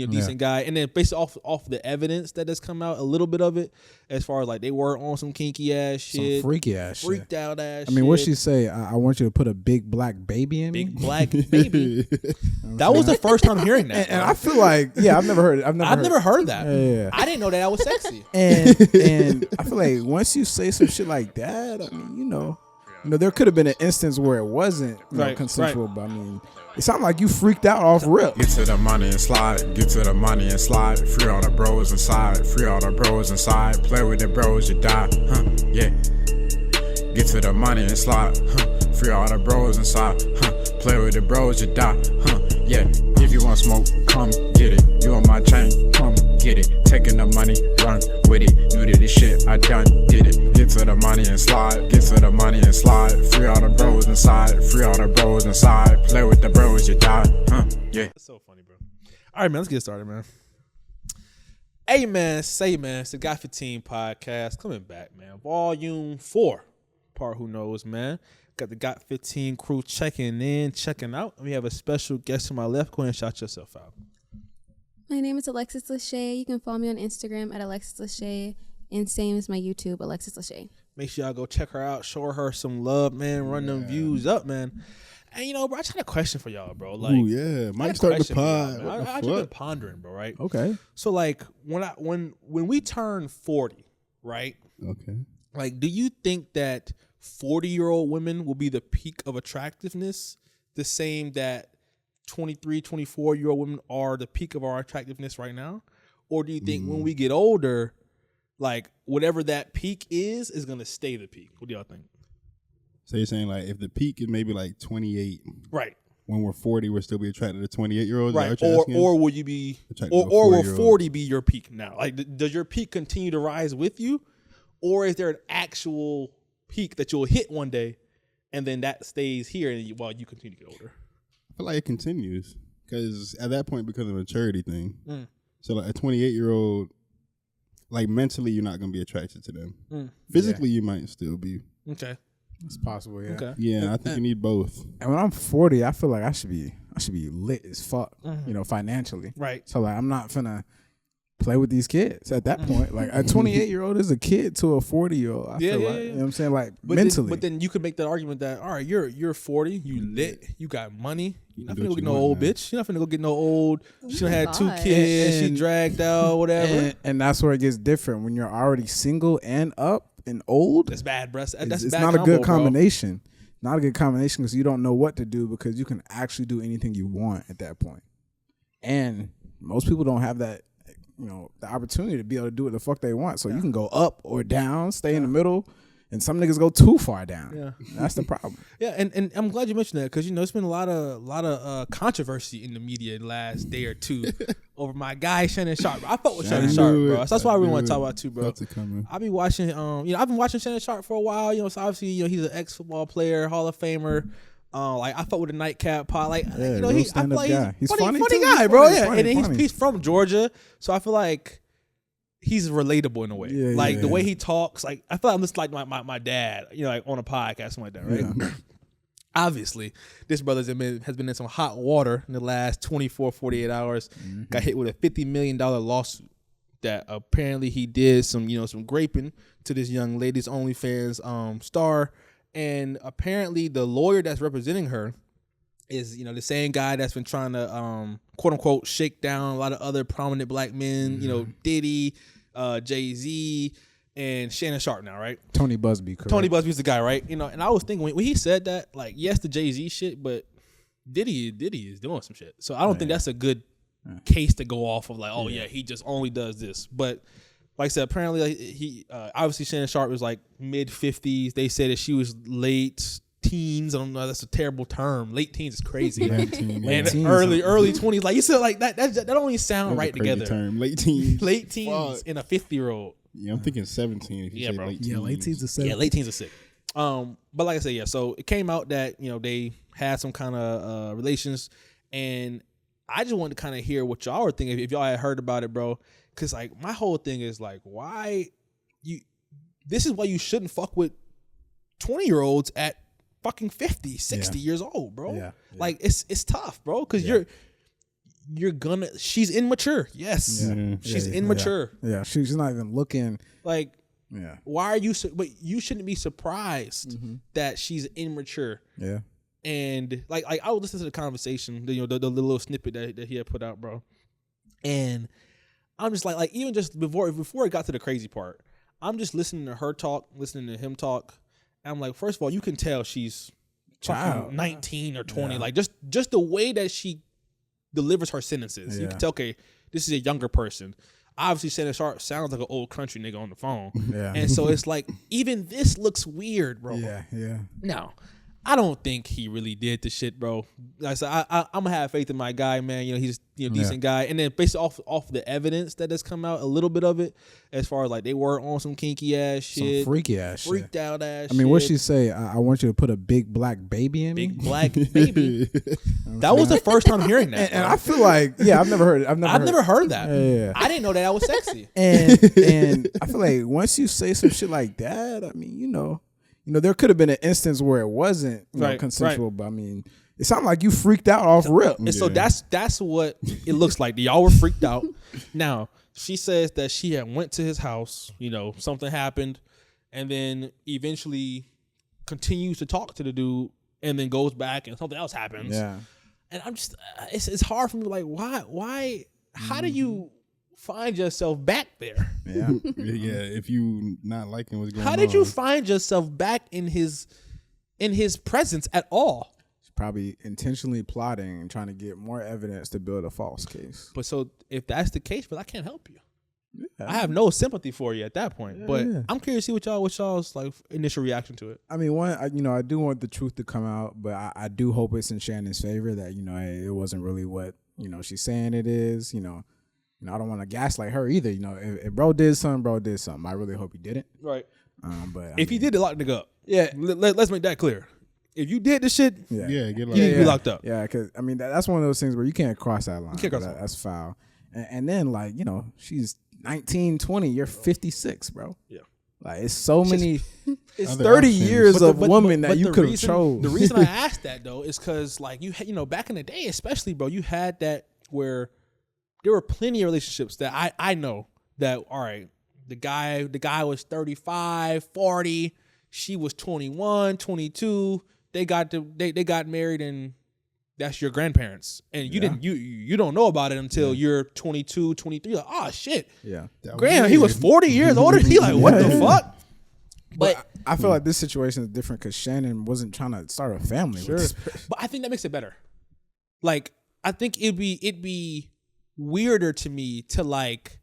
decent guy. And then based off the evidence that has come out, a little bit of it, as far as like they were on some kinky ass shit, some freaky ass shit, freaked out ass. I mean, what she say? I want you to put a big black baby in me. Big black baby. That was the first time hearing that, and I feel like I've never heard it. I've never heard that. Yeah. I didn't know that was sexy. And I feel like once you say some shit like that, I mean, you know, there could have been an instance where it wasn't consensual, but I mean, it sounded like you freaked out off rip. Get to the money and slide, get to the money and slide. Free all the bros inside, free all the bros inside. Play with the bros, you die, yeah. Get to the money and slide, free all the bros inside, play with the bros, you die, yeah. If you want smoke, come get it. You on my chain, come get it. Taking the money, run with it. New to this shit, I done did it. Get to the money and slide, get to the money and slide. Free all the bros inside, free all the bros inside. Play with the bros, you die, yeah. That's so funny, bro. All right, man, let's get started, man. Hey, man, it's the Got 15 podcast coming back, man. Volume 4. Part who knows, man. Got the Got 15 crew checking in, checking out. We have a special guest to my left. Go ahead and shout yourself out. My name is Alexis Lachey. You can follow me on Instagram at Alexis Lachey, and same as my YouTube, Alexis Lachey. Make sure y'all go check her out, show her some love, man. Run them views up, man. And you know, bro, I just had a question for y'all, bro. Like, Mike started the pod. I just been pondering, bro. Right? Okay. So like, when we turn 40, right? Okay. Like, do you think that 40-year-old women will be the peak of attractiveness, the same that 23, 24-year-old women are the peak of our attractiveness right now? Or do you think when we get older, like whatever that peak is going to stay the peak? What do y'all think? So you're saying like if the peak is maybe like 28, right? When we're 40, we'll still be attracted to 28-year-olds, right? Or will you be, or will 40 be your peak now? Like, does your peak continue to rise with you, or is there an actual peak that you'll hit one day, and then that stays here while you continue to get older? I feel like it continues because at that point, because of a maturity thing. So like a 28-year-old, like mentally, you're not gonna be attracted to them. Physically, you might still be. Okay, it's possible. Yeah. Okay. Yeah, I think you need both. And when I'm 40, I feel like I should be lit as fuck. You know, financially. Right. So like, I'm not finna play with these kids at that point. Like a 28-year-old is a kid to a 40-year-old. I feel like, you know what I'm saying? Like mentally. But then you could make that argument that, all right, you're 40, you lit, you got money. You're not finna go get no old bitch. You're not finna go get no old. She done had 2 kids. And she dragged out, whatever. And that's where it gets different. When you're already single and up and old. That's bad, bro. It's not a good combination. Not a good combination because you don't know what to do because you can actually do anything you want at that point. And most people don't have that, you know, the opportunity to be able to do what the fuck they want. So you can go up or down, stay in the middle, and some niggas go too far down. Yeah, that's the problem. Yeah, and I'm glad you mentioned that because you know it's been a lot of controversy in the media the last day or two over my guy Shannon Sharpe. I fuck with Shannon Sharpe, bro. So that's why we want to talk about too, bro. I be watching, I've been watching Shannon Sharpe for a while. You know, so obviously, you know, he's an ex-football player, Hall of Famer. Like I fuck with the nightcap pod. Like you know, I feel like he's funny guy, bro. Yeah, and then he's from Georgia, so I feel like he's relatable in a way. The way he talks, like I feel like I'm just like my dad, you know, like on a podcast, something like that, right? Yeah. Obviously, this brother has been in some hot water in the last 24, 48 hours. Got hit with a $50 million lawsuit that apparently he did some graping to this young lady's OnlyFans star. And apparently the lawyer that's representing her is, you know, the same guy that's been trying to, quote unquote, shake down a lot of other prominent black men, you know, Diddy, Jay-Z, and Shannon Sharpe now, right? Tony Busby, correct. Tony Busby's the guy, right? You know, and I was thinking when he said that, like, yes, the Jay-Z shit, but Diddy is doing some shit. So I don't think that's a good case to go off of, like, oh, yeah, he just only does this. But like I said, apparently like, he obviously Shannon Sharpe was like mid-50s. They said that she was late teens. I don't know. That's a terrible term. Late teens is crazy. Late early 20s. Like you said, like that don't even sound right together. Term. Late teens. Late teens in a 50-year-old. Yeah, I'm thinking 17. If you say bro. Late teens. Yeah, late teens are sick. Yeah, late teens are sick. But like I said, yeah. So it came out that they had some kind of relations, and I just wanted to kind of hear what y'all were thinking if y'all had heard about it, bro. Cause like my whole thing is like, this is why you shouldn't fuck with 20-year-olds at fucking 50, 60 years old, bro. Yeah. Like it's tough, bro. Cause she's immature. Yes. Yeah. She's immature. Yeah. She's not even looking like, yeah. Why are you, but you shouldn't be surprised that she's immature. Yeah. And like I would listen to the conversation, the little snippet that he had put out, bro. And I'm just like even just before it got to the crazy part, I'm just listening to her talk, listening to him talk. And I'm like, first of all, you can tell she's child 19 or 20. Like just the way that she delivers her sentences. You can tell, okay, this is a younger person. Obviously, Shannon Sharpe sounds like an old country nigga on the phone. Yeah. And so it's like, even this looks weird, bro. Yeah, yeah. No, I don't think he really did the shit, bro. Like I said, I'm gonna have faith in my guy, man. He's a decent guy. And then based off the evidence that has come out, a little bit of it, as far as like they were on some kinky ass shit, some freaky ass shit, freaked out ass. I mean, what'd she say? I want you to put a big black baby in me. Big black baby. That was the first time hearing that, and I feel like I've never heard it. I've never heard that. Yeah. I didn't know that was sexy. And I feel like once you say some shit like that, I mean, there could have been an instance where it wasn't consensual, but I mean, it sounded like you freaked out off rip. And so that's what it looks like. Y'all were freaked out. Now, she says that she had went to his house, something happened, and then eventually continues to talk to the dude and then goes back and something else happens. Yeah. And I'm just, it's hard for me, like, why, how do you find yourself back there? Yeah. Yeah. If you not liking what's going on. How did you find yourself back in his presence at all? She's probably intentionally plotting and trying to get more evidence to build a false case. But so if that's the case, but I can't help you. Yeah. I have no sympathy for you at that point. But I'm curious to see what y'all's like initial reaction to it. I mean, I do want the truth to come out, but I do hope it's in Shannon's favor that, it wasn't really what, she's saying it is, I don't want to gaslight her either. If bro did something. I really hope he didn't. Right. But if he did, lock the nigga up. Yeah. Let's make that clear. If you did the shit, get locked up. You be locked up. Yeah, because I mean that's one of those things where you can't cross that line. That's foul. And then she's 19, 20. You're 56, bro. Yeah. Like it's so many. It's 30 years of women that you could have chose. The reason I asked that though is because back in the day, especially, bro, you had that where there were plenty of relationships that I know that, all right, the guy was 35, 40, she was 21, 22, they got married, and that's your grandparents. And you don't know about it until you're 22, 23, like, oh shit. Yeah. He was 40 years older. He like, what the fuck? But I feel like this situation is different because Shannon wasn't trying to start a family. Sure. But I think that makes it better. Like, I think it'd be weirder to me to like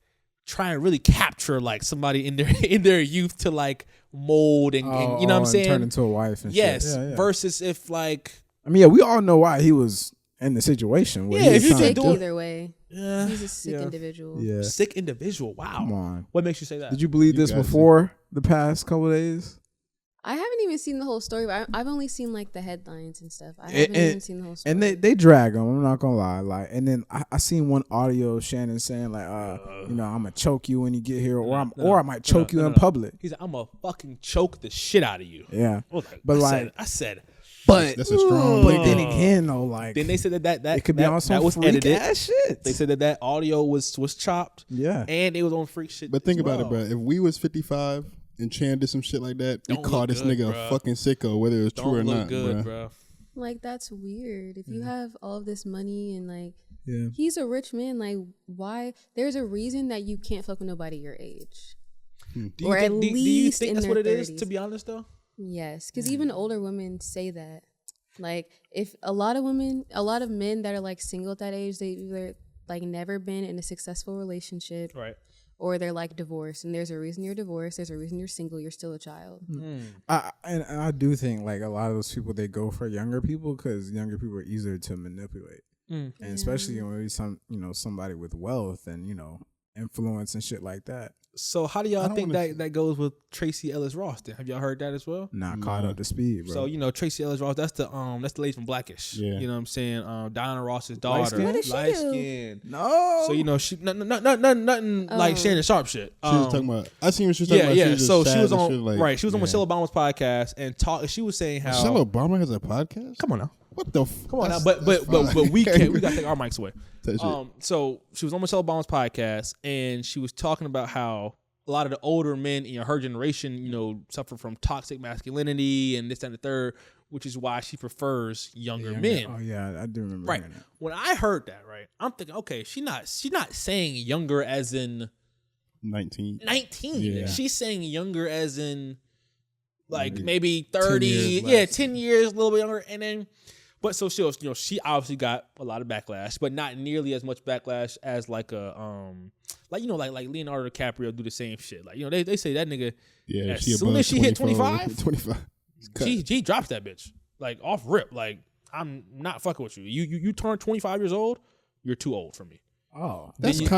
try and really capture like somebody in their youth to like mold and you know what I'm saying, turn into a wife and shit. Versus if like, I mean, we all know why he was in the situation. Where if you're sick either way, he's a sick individual. Yeah, sick individual. Wow. Come on. What makes you say that? Did you believe this before the past couple of days? I haven't even seen the whole story, but I've only seen like the headlines and stuff. I haven't even seen the whole story. And they drag him. I'm not gonna lie. Like, and then I seen one audio of Shannon saying like, I'm gonna choke you when you get here, or I might choke you in public. He's like, I'm gonna fucking choke the shit out of you. Yeah, but I said. But that's a strong. But then again, though, like then they said that it could be on some was freak edited. Ass shit. They said that audio was chopped. Yeah, and it was on freak shit. But think about it, bro. If we was 55 and Chan did some shit like that, we call this nigga a fucking sicko, whether it was true or not, bro. Like that's weird. If you have all of this money and like, he's a rich man. Like, why? There's a reason that you can't fuck with nobody your age, do you think that's what it is? To be honest, though. Yes, because even older women say that. Like, if a lot of men that are like single at that age, they either like never been in a successful relationship, right? Or they're like divorced, and there's a reason you're divorced. There's a reason you're single. You're still a child. And I do think like a lot of those people, they go for younger people because younger people are easier to manipulate, and especially when somebody with wealth and influence and shit like that. So how do y'all think that goes with Tracy Ellis Ross? Then have y'all heard that as well? Not caught up to speed, bro. So Tracy Ellis Ross, that's the lady from Blackish. Yeah. You know what I'm saying? Diana Ross's daughter, light skin. No. So she nothing like Shannon Sharpe shit. She was talking about. I seen what she was talking about. Yeah. So she was on She was on Michelle Obama's podcast and she was saying how Michelle Obama has a podcast. Come on now. What the? Come on now, but we can't. We gotta take our mics away. So she was on Michelle Obama's podcast, and she was talking about how a lot of the older men in her generation, suffer from toxic masculinity and this, that, and the third, which is why she prefers younger men. Oh yeah, I do remember. Right. When I heard that, right, I'm thinking, okay, she's not saying younger as in 19. 19. Yeah. She's saying younger as in maybe 30. 10 years, a little bit younger, and then. But so she obviously got a lot of backlash, but not nearly as much backlash as like Leonardo DiCaprio do the same shit. Like, they say that nigga as soon as she hit 25, she drops that bitch like off rip. Like, I'm not fucking with you. You turn 25 years old, you're too old for me. Oh, that's that's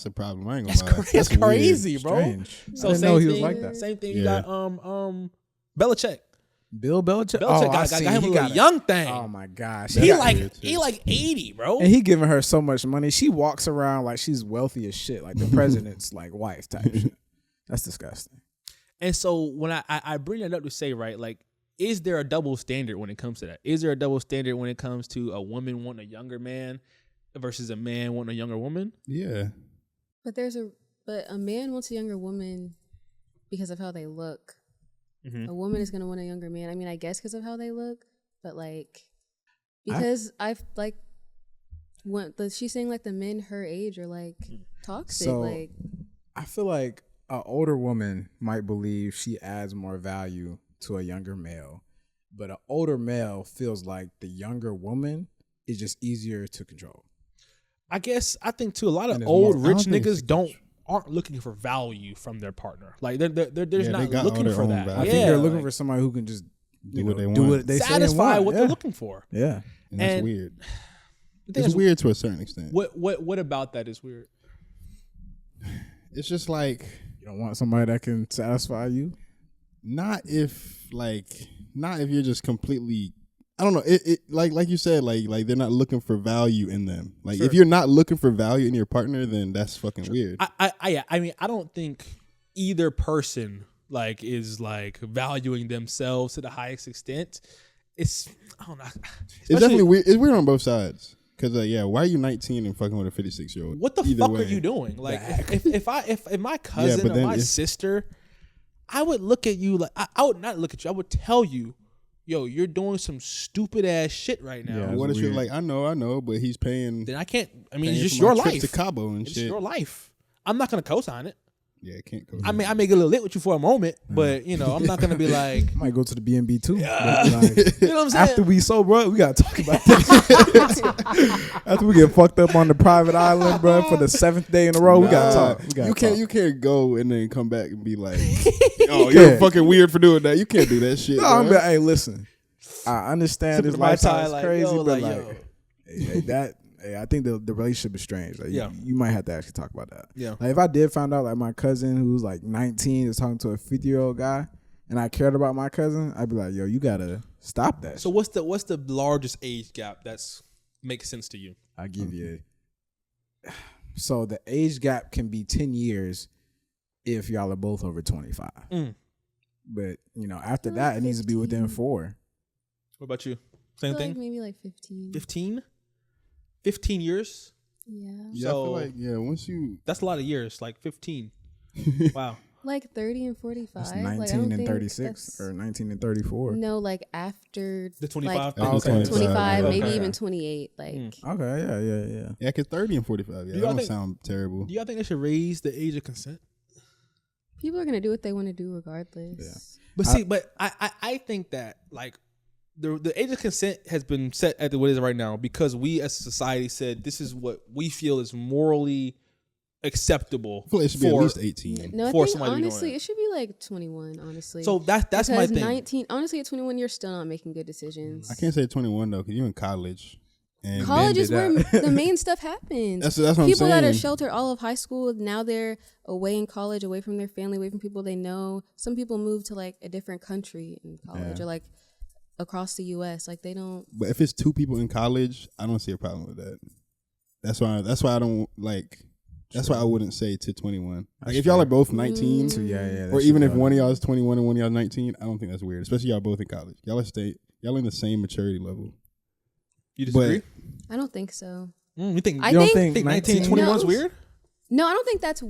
a problem. I ain't gonna lie. That's crazy, bro. Strange. So I didn't know he was like that. Same thing. You got Belichick. Bill Belichick. Got him a little young thing. Oh my gosh, he like 80, bro. And he giving her so much money. She walks around like she's wealthy as shit, like the president's like wife type shit. That's disgusting. And so when I bring that up to say, right, like, is there a double standard when it comes to that? Is there a double standard when it comes to a woman wanting a younger man versus a man wanting a younger woman? Yeah. But a man wants a younger woman because of how they look. Mm-hmm. A woman is going to want a younger man. I mean, I guess because of how they look, but because she's saying like the men her age are like toxic. So I feel like an older woman might believe she adds more value to a younger male, but an older male feels like the younger woman is just easier to control. I think too, a lot of old rich niggas aren't looking for value from their partner. Like they're not looking for that. I think they're looking for somebody who can just do what they satisfy what they're looking for. Yeah, and that's weird. It's weird to a certain extent. What about that is weird? It's just like you don't want somebody that can satisfy you. Not if you're just completely. I don't know. It like you said, like they're not looking for value in them. Like if you're not looking for value in your partner, then that's fucking weird. I mean, I don't think either person is valuing themselves to the highest extent. I don't know. It's definitely weird. It's weird on both sides. Because why are you 19 and fucking with a 56-year-old? What the fuck are you doing? Like if my cousin or my sister, I would look at you like I would not look at you. I would tell you, yo, you're doing some stupid ass shit right now. Yeah, what if you're like, I know, but he's paying. Then I can't. I mean, it's just your life. To Cabo and it's shit. your life. I'm not gonna co-sign it. Yeah, I can't co-sign. I mean, I may get a little lit with you for a moment, but I'm not gonna be like. I might go to the B&B too. Yeah. You know what I'm saying? After we sober up, we gotta talk about this. After we get fucked up on the private island, bro, for the 7th day in a row, we gotta talk. You can't go and then come back and be like, oh, you're fucking weird for doing that. You can't do that shit. No, I'm like, hey, listen. I understand this lifestyle is crazy, but I think the relationship is strange. Like, you might have to actually talk about that. Yeah. Like if I did find out like my cousin who's like 19 is talking to a 50-year-old guy, and I cared about my cousin, I'd be like, yo, you gotta stop that. So what's the largest age gap that's makes sense to you? I'll give you. So the age gap can be 10 years if y'all are both over 25. But after that, it needs to be within 4. What about you? Same thing? Like maybe like 15. 15? 15 years? Yeah. Yeah, so, I feel like, once you... That's a lot of years, like 15. Wow. Like 30 and 45. That's 19 and 36 or 19 and 34. No, like after... The 25? Like, 25, maybe even 28. Like. Okay, yeah. Yeah, because 30 and 45, that don't sound terrible. Do y'all think they should raise the age of consent? People are going to do what they want to do regardless. Yeah. But I think that, like, the age of consent has been set at what it is right now because we as a society said this is what we feel is morally acceptable. I feel like it should be at least 18. No, I think honestly it should be like 21. Honestly, so that's my thing. 19. Honestly, at 21, you're still not making good decisions. I can't say 21 though because you're in college. And college is where the main stuff happens. That's what I'm saying. People that are sheltered all of high school, now they're away in college, away from their family, away from people they know. Some people move to like a different country in college or like across the U.S. Like they don't. But if it's 2 people in college, I don't see a problem with that. That's why I don't like. That's why I wouldn't say to 21. Like if y'all are both 19, or even if one of y'all is 21 and one of y'all is 19, I don't think that's weird. Especially y'all both in college. Y'all in the same maturity level. You disagree? I don't think so. You think? I don't think 19, 21 is weird? No, I don't think that's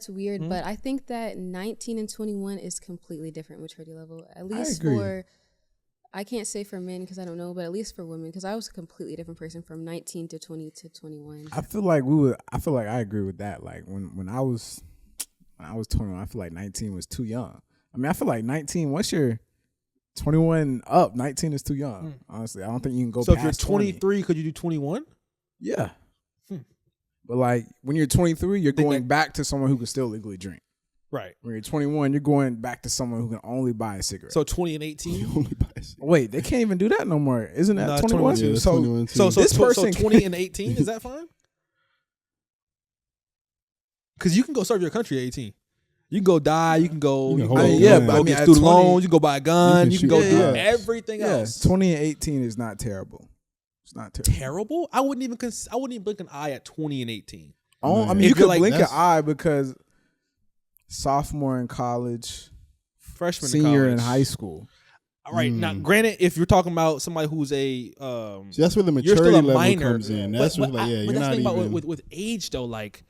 weird. But I think that 19 and 21 is completely different maturity level. At least I can't say for men because I don't know, but at least for women, because I was a completely different person from 19 to 20 to 21. I feel like I agree with that. Like when I was 21, I feel like 19 was too young. I mean, I feel like 19, once you're 21 up, 19 is too young. Honestly, I don't think you can go past 20. So if you're 23, could you do 21? Yeah. But like when you're 23, you're going back to someone who can still legally drink. Right. When you're 21, you're going back to someone who can only buy a cigarette. So 20 and 18? Only buy a cigarette. Wait, they can't even do that no more. Isn't that 21? Yeah, So 21 too. So this person 20 and 18, is that fine? Because you can go serve your country at 18. You can go die. You can go. You can go get student loans. You can go buy a gun. You can go do everything else. 20 and 18 is not terrible. It's not terrible. Terrible? I wouldn't even blink an eye at 20 and 18. I mean, you could blink an eye because sophomore in college, freshman, senior in in high school. All right. Now, granted, if you're talking about somebody who's a, so that's where the maturity level comes in. That's what, you're not even. About with age though, like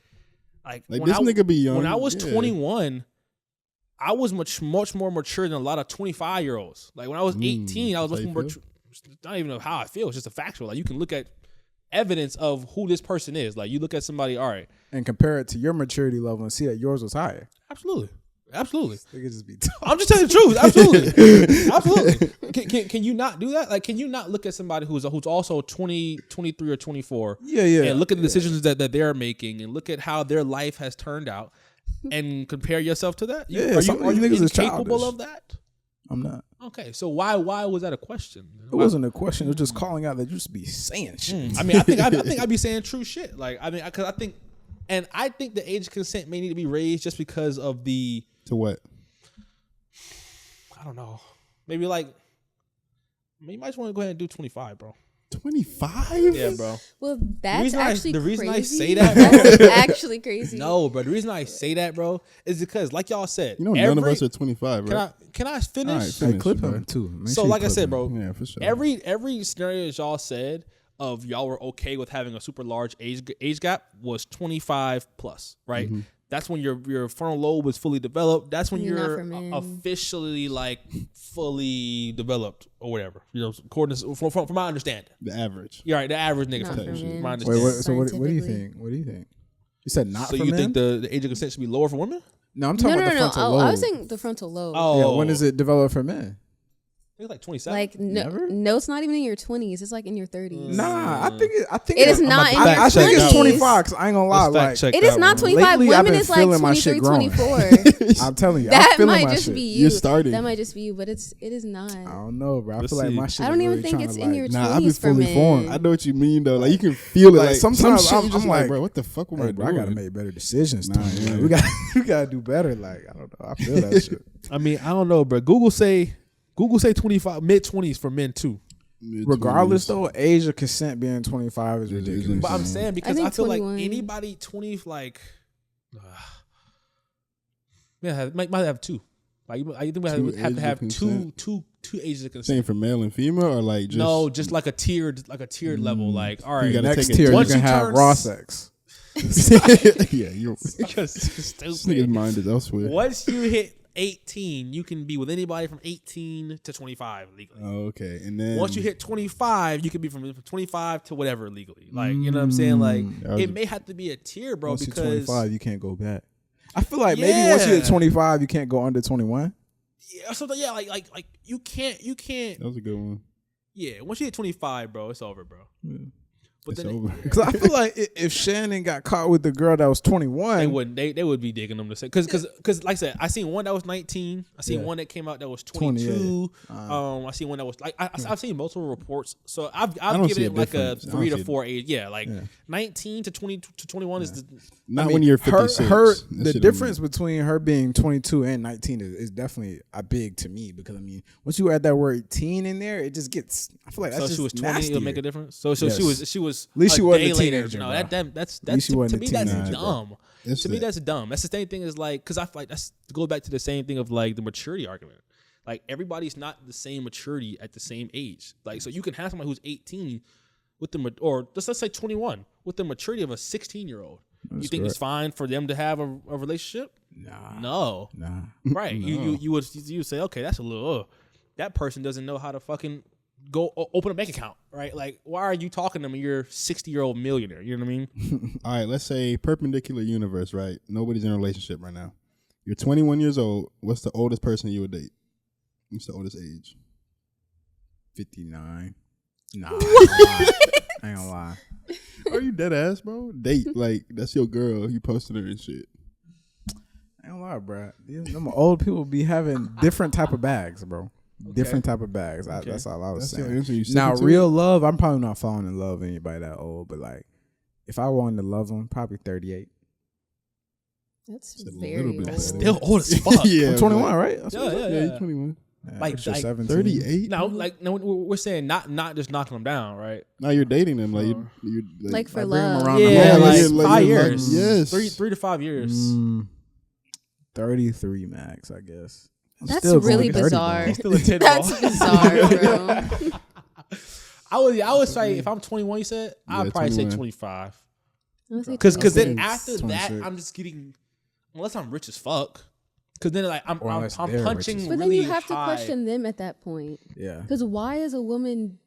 this nigga be young. When I was 21, I was much more mature than a lot of 25-year-olds. Like when I was 18, I was much more mature. Not even know how I feel. It's just a factual. Like you can look at evidence of who this person is. Like you look at somebody, all right, and compare it to your maturity level and see that yours was higher. Absolutely. They could just be. I'm just telling the truth. Absolutely. Can you not do that? Like, can you not look at somebody who's also 20, 23 or 24? Yeah. And look at the decisions that they're making, and look at how their life has turned out, and compare yourself to that. Are you incapable of that? I'm not. Okay, so why was that a question? It wasn't a question. It was just calling out that you just be saying shit. I mean, I think I'd be saying true shit. Like, I mean, because I think the age of consent may need to be raised just because of the. To what? I don't know. Maybe you might just want to go ahead and do 25, bro. 25? Yeah, bro. Well, that's actually the reason crazy. I say that, bro, that's actually crazy. No, bro. The reason I say that, bro, is because, like y'all said, none of us are 25, right? Can I finish? All right, finish, clip him too. So, like I said, bro, yeah, for sure. Every scenario that y'all said of y'all were okay with having a super large age gap was 25 plus, right? Mm-hmm. That's when your frontal lobe is fully developed. That's when you're officially fully developed or whatever. According to, from my understanding. The average. You're right. The average nigga. My understanding. Wait, what do you think? What do you think? You said not. So for you men? think the age of consent should be lower for women? No, I'm talking about the frontal lobe. I was saying the frontal lobe. Oh, yeah. When does it develop for men? It's like 27. Like no, it's not even in your 20s. It's like in your 30s. Nah, I think it is not in your 20s. I think it's 25. Cause I ain't gonna lie, like it is not 25. Women is like 23, 24. I'm telling you, that might just be you. You're starting. That might just be you, but it is not. I don't know, bro. I feel like my shit. I don't even think it's in your 20s. Nah, I've been fully for formed. men. I know what you mean though. Like you can feel it. Like sometimes I'm just like, bro, what the fuck am I doing? I gotta make better decisions. We gotta do better. Like I don't know. I feel that shit. I mean, I don't know, bro. Google say 25, mid-20s for men too. Regardless though, age of consent being 25 is ridiculous. But I'm saying because I feel 21. like anybody 20 might have two. Like I think we have to have two ages of consent. Same for male and female, or like just just like a tiered level. Like all right, you next tier you can have raw sex. Yeah, you're stupid. This nigga's mind is elsewhere. Once you hit 18, you can be with anybody from 18 to 25 legally. Oh, okay. And then once you hit 25, you can be from 25 to whatever legally. Like, you know what I'm saying? Like, it may have to be a tier, bro, once because you're 25, you can't go back. I feel like maybe once you hit 25, you can't go under 21. Yeah, something. Yeah, like you can't. That was a good one. Yeah, once you hit 25, bro, it's over, bro. Yeah. But it's then over. Because I feel like if Shannon got caught with the girl that was 21, they wouldn't. They would be digging them to say because like I said, I seen one that was 19. I seen one that came out that was 22. I seen one that was like I've seen multiple reports. So I've given it like a 3 to 4 age. Yeah, like 19 to 20 to 21 is not when you're 56. The difference between her being 22 and 19 is definitely a big to me because I mean once you add that word teen in there, it just gets. I feel like that's so she was 20. nastier. It'll make a difference. So she was. At least she wasn't a later. teenager. No, that's to me that's dumb. To me that's dumb. That's the same thing as like because I feel like that's to go back to the same thing of like the maturity argument. Like everybody's not the same maturity at the same age. Like so you can have somebody who's 18 with the or let's say 21 with the maturity of a 16-year-old. You think it's fine for them to have a relationship? Nah. Right. No. You would say, okay, that's a little. That person doesn't know how to fucking go open a bank account, right? Like, why are you talking to me? You're a 60-year-old millionaire. You know what I mean? All right, let's say perpendicular universe, right? Nobody's in a relationship right now. You're 21 years old. What's the oldest person you would date? What's the oldest age? 59. Nah, I ain't gonna lie. Are you dead ass, bro? Date, like, that's your girl. You posted her and shit. I ain't gonna lie, bro. Them old people be having different type of bags, bro. Okay. Different type of bags. That's all I was saying. Now, real love, I'm probably not falling in love with anybody that old, but like, if I wanted to love them, probably 38. That's very old. That's still old as fuck. Yeah, I'm 21, right? Yeah, you're 21. Yeah, like 38. No, we're saying not just knocking them down, right? Now you're dating them, like you're like for bring them love. around Yeah, the 5 years. Yes, 3 to 5 years. 33 max, I guess. That's really bizarre. Still a 10 That's bizarre, bro. I would say if I'm 21, you said I'd probably 21. Say 25. Because then after 26. That, I'm just getting unless I'm rich as fuck. Because then like I'm punching. But then you have to question them at that point. Yeah. Because why is a woman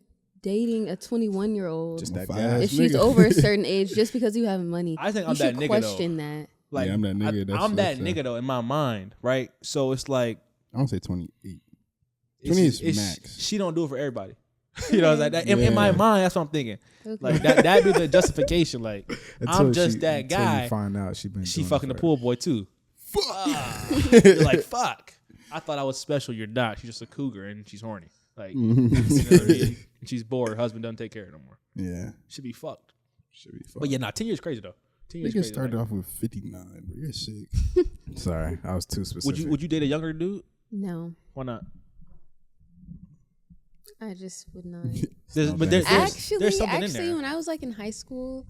dating a 21-year-old just that guy if she's over a certain age just because you have money? I think I'm that nigga though. Question that. Like I'm that nigga. I'm that nigga though in my mind, right? So it's like I don't say 28. 20 is max. She don't do it for everybody. You know, like that. In my mind, that's what I'm thinking. Okay. Like that be the justification. Like I'm just that guy. You find out she fucking the pool boy too. You're like fuck. I thought I was special. You're not. She's just a cougar and she's horny. Like you know what I mean? She's bored. Her husband doesn't take care of her no more. Yeah, should be fucked. But yeah, 10 years crazy though. 10 years crazy. Started off with 59, but you're sick. Sorry, I was too specific. Would you date a younger dude? No. Why not? I just would not. There's something in there. When I was like in high school,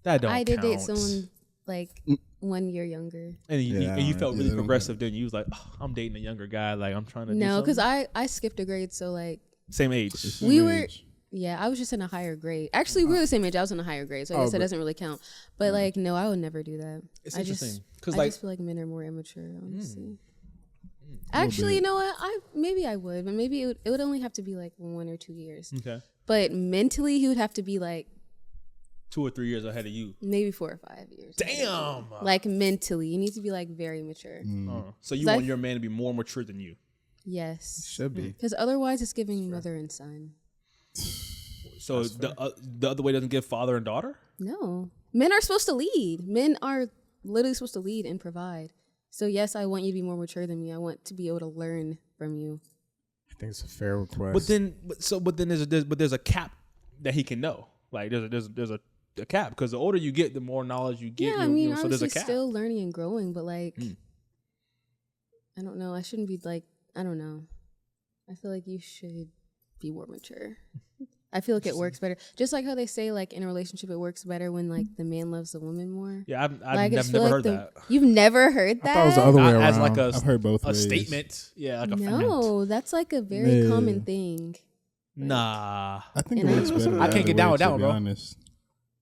I did date someone like 1 year younger. And you felt really progressive, didn't you? You was like, oh, I'm dating a younger guy. Like I'm trying to. No, because I skipped a grade, so like same age. Yeah, I was just in a higher grade. Actually, we were the same age. I was in a higher grade, so I guess that doesn't really count. But like, no, I would never do that. It's interesting because I just feel like men are more immature, honestly. Actually, you know what? Maybe I would, but maybe it would only have to be like 1 or 2 years. Okay. But mentally, he would have to be like 2 or 3 years ahead of you. Maybe 4 or 5 years. Damn. Like mentally, you need to be like very mature. So you want your man to be more mature than you? Yes. Should be. Because otherwise, it's giving mother and son. So the other way doesn't give father and daughter? No. Men are supposed to lead. Men are literally supposed to lead and provide. So yes, I want you to be more mature than me. I want to be able to learn from you. I think it's a fair request. But then there's a cap that he can know. Like there's a cap because the older you get, the more knowledge you get. Yeah, I mean, so there's a obviously cap. Still learning and growing, but like, I don't know. I shouldn't be like, I don't know. I feel like you should be more mature. I feel like it works better. Just like how they say, like, in a relationship, it works better when, like, the man loves the woman more. Yeah, I've never heard that. You've never heard that? I thought it was the other way around. As like I've heard both ways. Statement. Yeah, like a fact. No, that's like a very common thing. Nah. I think it works better. I can't get down with that one, bro. Honest.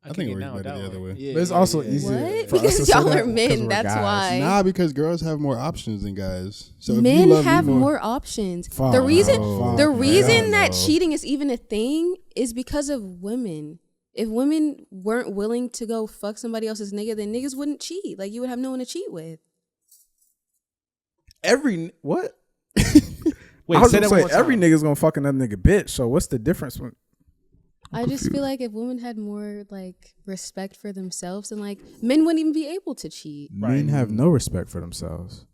I think it works better the other way. Yeah, but it's also easier. What? Because y'all are men. That's why. Nah, because girls have more options than guys. So men have more options. The reason that cheating is even a thing is because of women. If women weren't willing to go fuck somebody else's nigga, then niggas wouldn't cheat. Like, you would have no one to cheat with. What? Wait, I was gonna say every nigga's gonna fuck another nigga bitch. So what's the difference? I just feel like if women had more like respect for themselves, and like men wouldn't even be able to cheat. Men have no respect for themselves.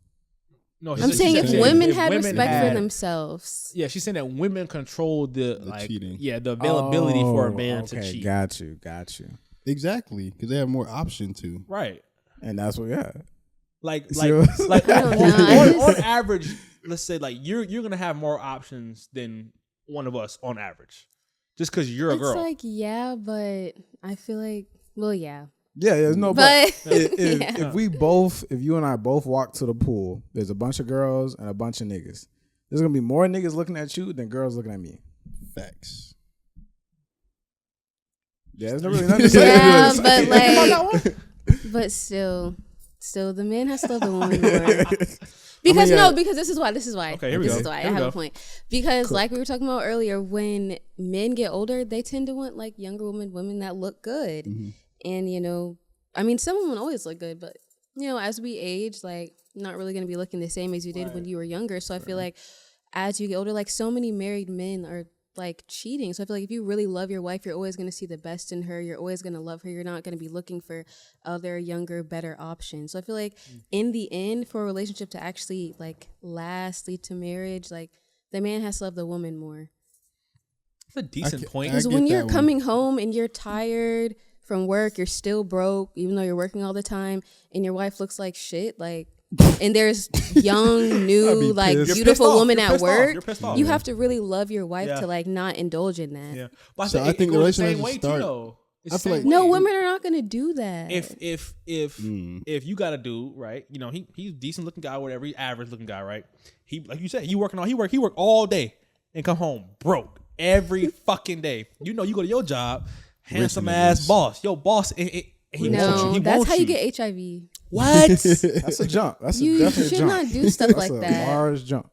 No, I'm saying if women had respect for themselves. Yeah, she's saying that women control the cheating. Yeah, the availability for a man to cheat. Got you. Exactly, because they have more option to. Right, and that's what. Yeah, like on average, let's say like you're gonna have more options than one of us on average. Just because you're a girl. It's like, yeah, but I feel like, well, yeah. Yeah, there's no but. If you and I both walk to the pool, there's a bunch of girls and a bunch of niggas. There's going to be more niggas looking at you than girls looking at me. Facts. Yeah, there's really nothing to say. but like, but still, the man has to love the woman more. Because because this is why. Okay, here we go. This is why I have a point. Because like we were talking about earlier, when men get older, they tend to want like younger women that look good. Mm-hmm. And I mean, some women always look good, but as we age, like not really going to be looking the same as you did when you were younger. So I feel like as you get older, like so many married men are like cheating. So I feel like if you really love your wife, you're always going to see the best in her. You're always going to love her. You're not going to be looking for other younger, better options. So I feel like in the end, for a relationship to actually like last, lead to marriage, like the man has to love the woman more. That's a decent point. Because when you're coming home and you're tired from work, you're still broke, even though you're working all the time, and your wife looks like shit, like, and there's young, new, like beautiful woman at work, you have to really love your wife to like not indulge in that. Yeah, but so I think the relationship start. I feel like no, women are not gonna do that. If you got a dude, right? He's a decent looking guy, whatever, he's average looking guy, right? He, like you said, he work all day and come home broke every fucking day. You go to your job, handsome ass boss, your boss, and he wants you. That's how you get HIV. What? That's a jump. You should not do stuff like that. That's a large jump.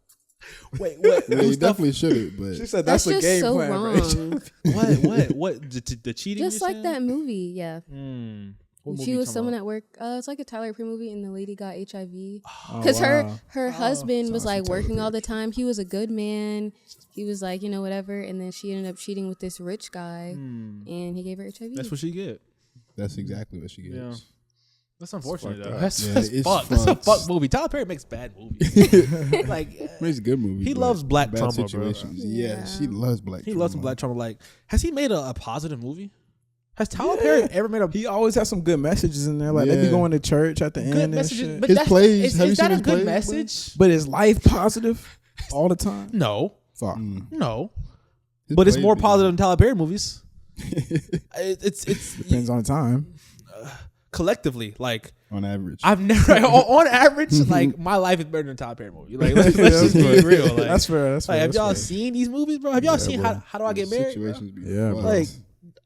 Wait, what? You definitely shouldn't. But she said that's a game so plan. Wrong. What? The cheating? Just like that movie, yeah. She was someone about? at work. It's like a Tyler Perry movie, and the lady got HIV because her husband was like working all the time. He was a good man. He was like whatever, and then she ended up cheating with this rich guy, and he gave her HIV. That's what she get. That's exactly what she gets. Yeah. That's unfortunate though. That's fuck. That's a fuck movie. Tyler Perry makes bad movies. Like makes good movies. He loves black trauma, situations. Bro. Yeah, she loves black. He loves some black trauma. Like, has he made a positive movie? Has Tyler Perry ever made a? He always has some good messages in there. Like they be going to church at the good end. Messages, and shit. but his plays. Is that a good plays, message? But is life positive all the time? No. Fuck. No. But it's more positive than Tyler Perry movies. It's depends on time. Collectively, like on average, I've never on average, like my life is better than a Tyler Perry movie. Like let's just be real. Like, that's fair. That's fair. Have y'all seen these movies, bro? Have y'all seen How Do I Get Married? Yeah, bro. Like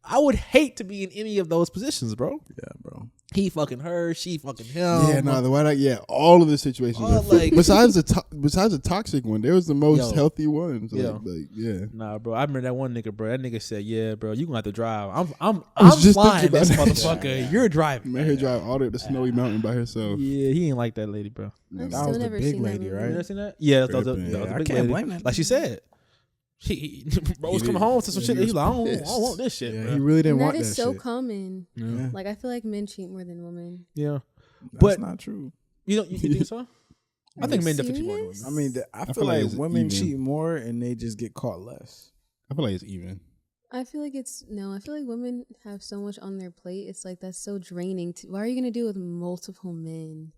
I would hate to be in any of those positions, bro. Yeah, bro. He fucking her, she fucking him. Yeah, no, why not? Yeah, all of the situations. Like, besides the toxic one, there was the most healthy one. So yeah. Nah, bro. I remember that one nigga, bro. That nigga said, "Yeah, bro, you gonna have to drive. I'm just flying this motherfucker. You're driving." Made her drive all the way up the snowy mountain by herself. Yeah, he ain't like that lady, bro. That was the big lady, right? You never seen that? Yeah, that was the big I can't blame that. Like she said. He Rose come home to some shit. He's like, I don't want this shit. Yeah, he really didn't want that. That is so shit. common. Yeah. Like I feel like men cheat more than women. Yeah, that's not true. You think so? I think men definitely cheat more than women. I mean, I feel like women cheat more and they just get caught less. I feel like it's even. I feel like I feel like women have so much on their plate. It's like that's so draining. Why are you gonna deal with multiple men?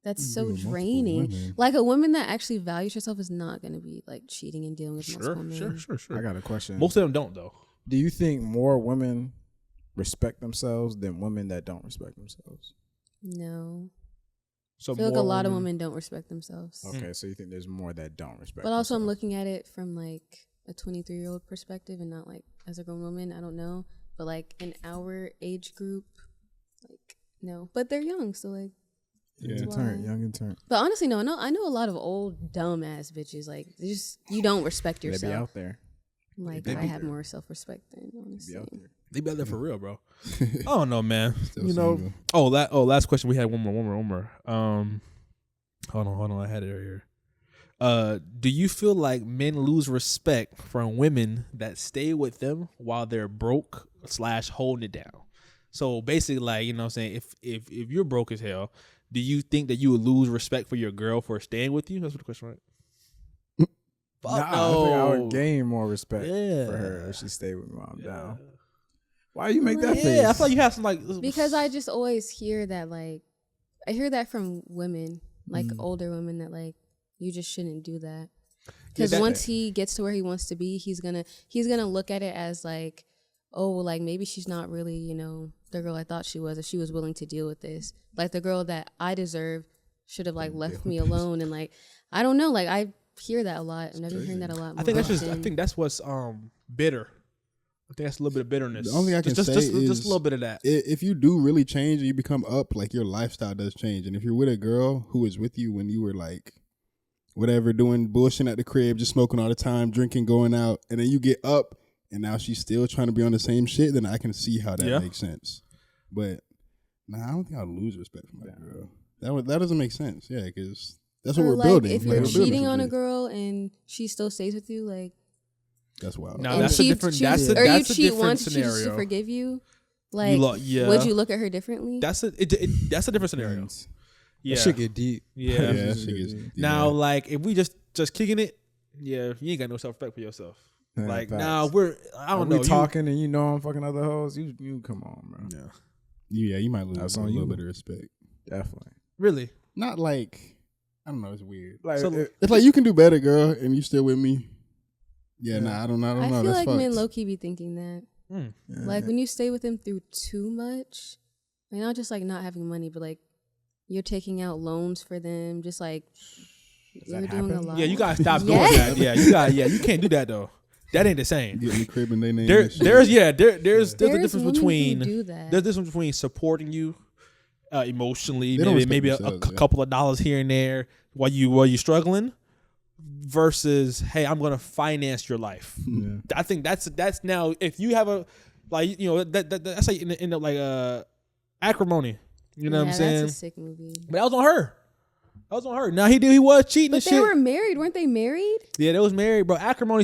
That's so draining. Like a woman that actually values herself is not going to be like cheating and dealing with multiple men. Sure. I got a question. Most of them don't though. Do you think more women respect themselves than women that don't respect themselves? No. So I feel like a lot of women don't respect themselves. Okay, so you think there's more that don't respect But also themselves. I'm looking at it from like a 23-year-old perspective and not like as a grown woman. I don't know. But like in our age group, like no. But they're young, so like young and turn. But honestly, no, I know a lot of old dumb ass bitches. Like you don't respect yourself. They be out there. Like I have more self respect than honestly. They be out there for real, bro. I don't know, man. Last question. We had one more. Hold on. I had it right here. Do you feel like men lose respect from women that stay with them while they're broke / holding it down? So basically, like, you know what I'm saying, if you're broke as hell, do you think that you would lose respect for your girl for staying with you? That's what the question, right? No. I think I would gain more respect for her if she stayed with me while I'm down. Why do you make that face? Yeah, I feel like you have some like because I just always hear that, like I hear that from women, like older women, that like you just shouldn't do that. Because once he gets to where he wants to be, he's gonna look at it as like, oh, like maybe she's not really, you know, the girl I thought she was, if she was willing to deal with this. Like the girl that I deserve should have like left me alone. And like, I don't know, like I hear that a lot. And I've been hearing that a lot more. I think that's what's bitter I think that's a little bit of bitterness. The only thing I can say is just a little bit of that. If you do really change and you become up, like your lifestyle does change. And if you're with a girl who was with you when you were like, whatever, doing bullshit at the crib, just smoking all the time, drinking, going out, and then you get up and now she's still trying to be on the same shit, then I can see how that makes sense. But nah, I don't think I'll lose respect for my girl. That doesn't make sense. Yeah, because that's what we're building. If you're cheating on a girl and she still stays with you, like. That's wild. No, that's a different. Or you cheat once, she chooses to forgive you. Like, would you look at her differently? That's a different scenario. Yeah, that shit get deep. Yeah, that shit gets deep. Now, like, if we just kicking it, you ain't got no self respect for yourself. Yeah, like, now I don't know. We talking and you know I'm fucking other hoes. You come on, bro. Yeah, you might lose a little bit of respect. Definitely. Really? Not like, I don't know. It's weird. Like, it's like you can do better, girl, and you still with me. Yeah, nah, I don't know. I feel that's like fucked. men low-key be thinking that. Like, when you stay with them through too much, like, not just, like, not having money, but, like, you're taking out loans for them, just, like, you're doing a lot. Yeah, you got to stop doing that. Yeah, you can't do that, though. That ain't the same. Get in the crib and they name there's a difference between there's a difference between supporting you emotionally, maybe a couple of dollars here and there while you're struggling, versus, hey, I'm gonna finance your life. Yeah. I think that's now, if you have a, like, you know, that's like in the like acrimony. You know what I'm saying? That's a sick movie. But that was on her. Now he was cheating and shit. But they were married, weren't they married? Yeah, they was married, bro. Acrimony,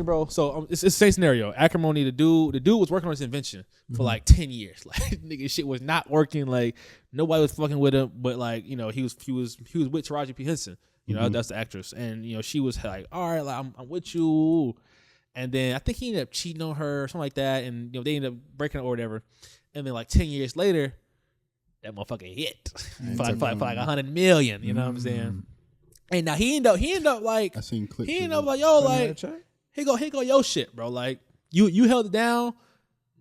bro. So it's the same scenario. Acrimony, the dude was working on his invention for like 10 years. Like, nigga, shit was not working. Like, nobody was fucking with him. But, like, you know, he was with Taraji P. Henson. You know, that's the actress. And, you know, she was like, all right, like, I'm with you. And then I think he ended up cheating on her or something like that. And, you know, they ended up breaking up or whatever. And then, like, 10 years later, that motherfucker hit for like $100 million. You know what I'm saying? And now he ended up like, I seen clips. He ended up like, yo, like, here go your shit, bro. Like, you held it down.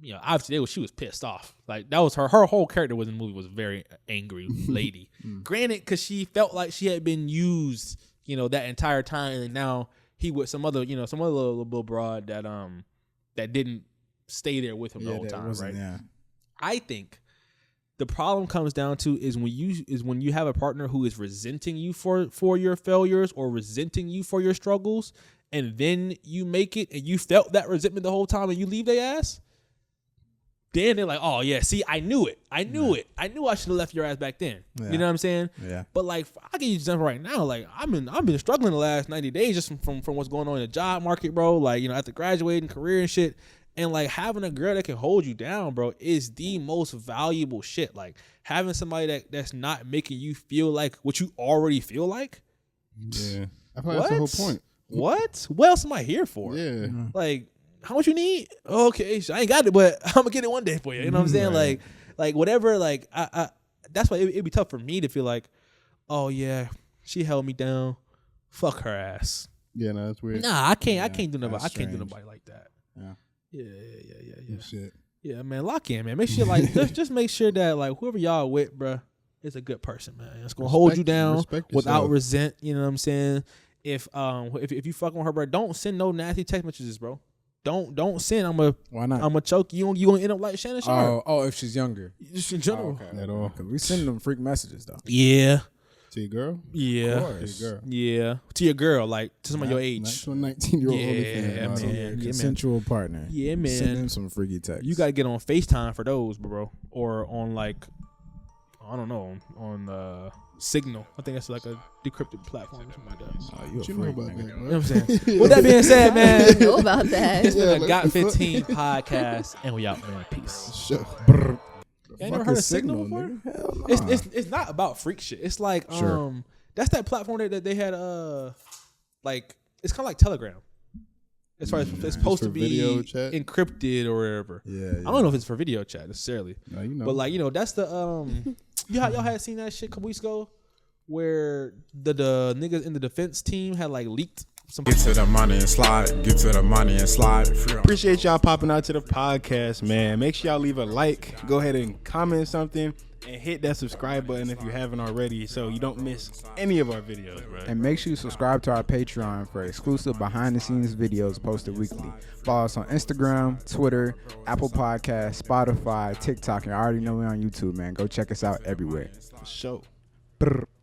You know, obviously she was pissed off. Like, that was her whole character was in the movie was a very angry lady. Granted, because she felt like she had been used, you know, that entire time, and now he with some other little broad that didn't stay there with him the whole time, right? Yeah. I think the problem comes down to is when you have a partner who is resenting you for your failures or resenting you for your struggles, and then you make it and you felt that resentment the whole time and you leave their ass. Then they're like, oh yeah, see, I knew it. I knew I should have left your ass back then. Yeah. You know what I'm saying? Yeah. But, like, I'll give you an example right now. Like, I've been struggling the last 90 days just from what's going on in the job market, bro. Like, you know, after graduating, career and shit. And, like, having a girl that can hold you down, bro, is the most valuable shit. Like, having somebody that's not making you feel like what you already feel like. Yeah. I thought that's the whole point. What? What else am I here for? Yeah. Like, how much you need? Okay, so I ain't got it, but I'm gonna get it one day for you. You know what I'm saying? Right. Like whatever. Like, I that's why it'd be tough for me to feel like, oh yeah, she held me down. Fuck her ass. Yeah, no, that's weird. Nah, I can't do nobody. I can't do nobody like that. Yeah. Shit. Yeah, man, lock in, man. Make sure, like, just make sure that, like, whoever y'all with, bruh, is a good person, man. It's gonna hold you down without resent. You know what I'm saying? If you fucking with her, bro, don't send no nasty text messages, bro. Don't send. Why not? I'm gonna choke you. You gonna end up like Shannon Sharpe. Oh, if she's younger. Just in general. Okay. At all. Cause we send them freak messages though. Yeah. To your girl? Yeah. Of course. To your girl. Yeah. To your girl, like to somebody your age. Not to a 19-year-old OnlyFans. Man. Consensual partner. Yeah, man. Send them some freaky text. You gotta get on FaceTime for those, bro. Or on, like, I don't know, on Signal. I think that's like a decrypted platform or something like that. Oh, you know about that, you know what I'm saying? With that being said, man, I know about that. It's been a Got 15 podcast, and we out, man. Peace. Sure. You never heard of Signal before? Hell nah. It's not about freak shit. It's like that's that platform that they had like it's kind of like Telegram. As far as it's supposed to be encrypted or whatever. Yeah. I don't know if it's for video chat necessarily. No, you know. But, like, you know, that's the y'all had seen that shit a couple weeks ago where the niggas in the defense team had, like, leaked some. Get to the money and slide. Get to the money and slide. Appreciate y'all popping out to the podcast, man. Make sure y'all leave a like. Go ahead and comment something. And hit that subscribe button if you haven't already, so you don't miss any of our videos, bro. And make sure you subscribe to our Patreon for exclusive behind-the-scenes videos posted weekly. Follow us on Instagram, Twitter, Apple Podcasts, Spotify, TikTok, and I already know we're on YouTube, man. Go check us out everywhere. Show. Brr.